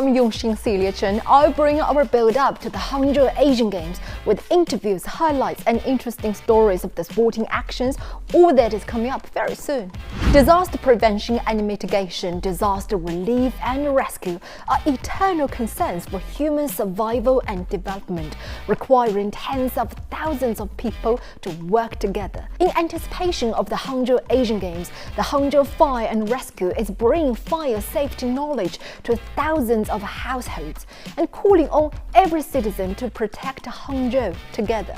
I'm Yongxin Celia Chen. I'll bring our build-up to the Hangzhou Asian Games with interviews, highlights and interesting stories of the sporting actions. All that is coming up very soon. Disaster prevention and mitigation, disaster relief and rescue are eternal concerns for human survival and development, requiring tens of thousands of people to work together. In anticipation of the Hangzhou Asian Games, the Hangzhou Fire and Rescue is bringing fire safety knowledge to thousands of households and calling on every citizen to protect Hangzhou together.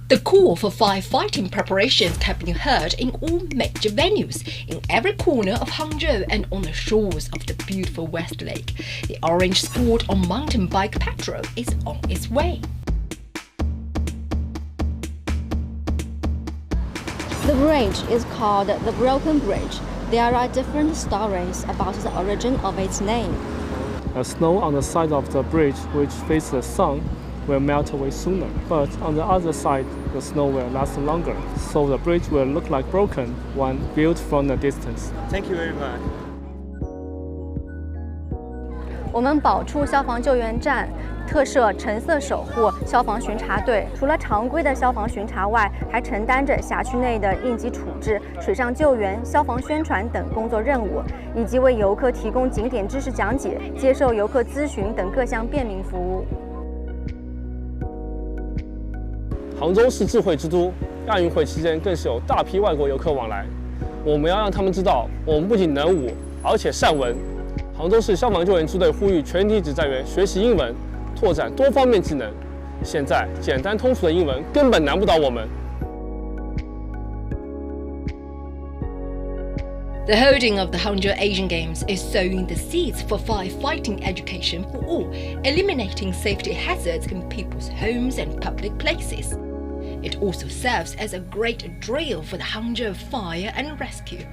The call for firefighting preparations can be heard in all major venues, in every corner of Hangzhou and on the shores of the beautiful West Lake. The orange sport on mountain bike patrol is on its way. The bridge is called the Broken Bridge. There are different stories about the origin of its name. The snow on the side of the bridge, which faces the sun, will melt away sooner, but on the other side, the snow will last longer, so the bridge will look like broken when viewed from a distance. Thank you very much. 我们宝处消防救援站特设橙色守护消防巡查队，除了常规的消防巡查外，还承担着辖区内的应急处置、水上救援、消防宣传等工作任务，以及为游客提供景点知识讲解、接受游客咨询等各项便民服务。杭州是智慧之都，亚运会期间更是有大批外国游客往来。我们要让他们知道，我们不仅能武，而且善文。杭州市消防救援支队呼吁全体指战员学习英文，拓展多方面技能。现在简单通俗的英文根本难不倒我们。The holding of the Hangzhou Asian Games is sowing the seeds for firefighting education for all, eliminating safety hazards in people's homes and public places. It also serves as a great drill for the Hangzhou Fire and Rescue.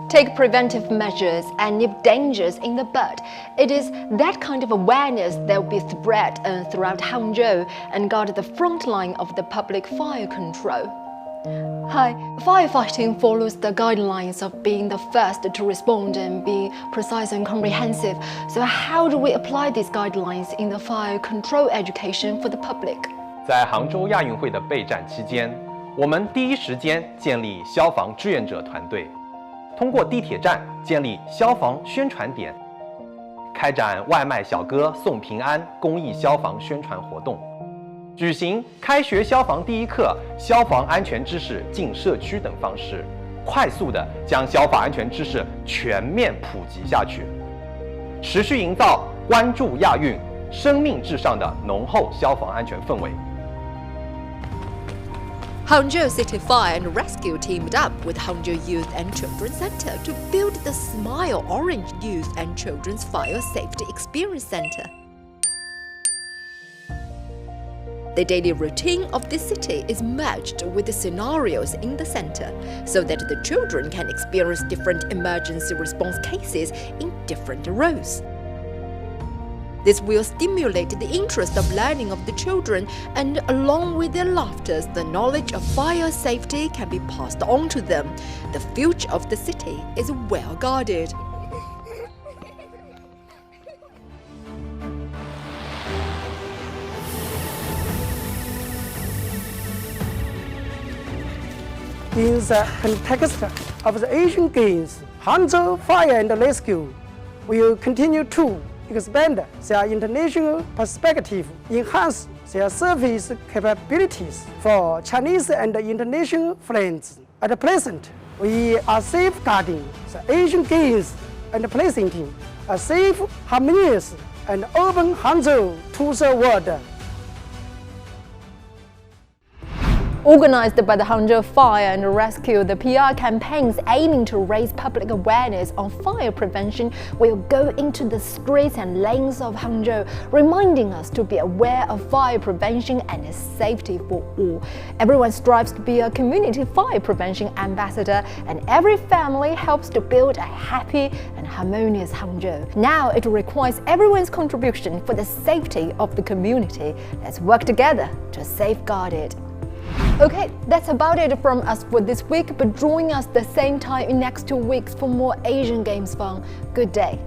Take preventive measures and nip dangers in the bud. It is that kind of awareness that will be spread throughout Hangzhou and guard the front line of the public fire control. Hi, firefighting follows the guidelines of being the first to respond and being precise and comprehensive. So how do we apply these guidelines in the fire control education for the public? 在杭州亚运会的备战期间，我们第一时间建立消防志愿者团队。通过地铁站建立消防宣传点，开展外卖小哥送平安公益消防宣传活动，举行开学消防第一课、消防安全知识进社区等方式，快速地将消防安全知识全面普及下去，持续营造关注亚运、生命至上的浓厚消防安全氛围。Hangzhou City Fire and Rescue teamed up with Hangzhou Youth and Children's Center to build the Smile Orange Youth and Children's Fire Safety Experience Center. The daily routine of the city is merged with the scenarios in the center, so that the children can experience different emergency response cases in different roles. This will stimulate the interest of learning of the children, and along with their laughter, the knowledge of fire safety can be passed on to them. The future of the city is well guarded. In the context of the Asian Games, Hangzhou Fire and Rescue will continue to expand their international perspective, enhance their service capabilities for Chinese and international friends. At present, we are safeguarding the Asian Games and presenting a safe, harmonious, and urban Hangzhou to the world. Organized by the Hangzhou Fire and Rescue, the PR campaigns aiming to raise public awareness on fire prevention will go into the streets and lanes of Hangzhou, reminding us to be aware of fire prevention and safety for all. Everyone strives to be a community fire prevention ambassador, and every family helps to build a happy and harmonious Hangzhou. Now it requires everyone's contribution for the safety of the community. Let's work together to safeguard it. Okay, that's about it from us for this week, but join us the same time in next 2 weeks for more Asian Games fun. Good day.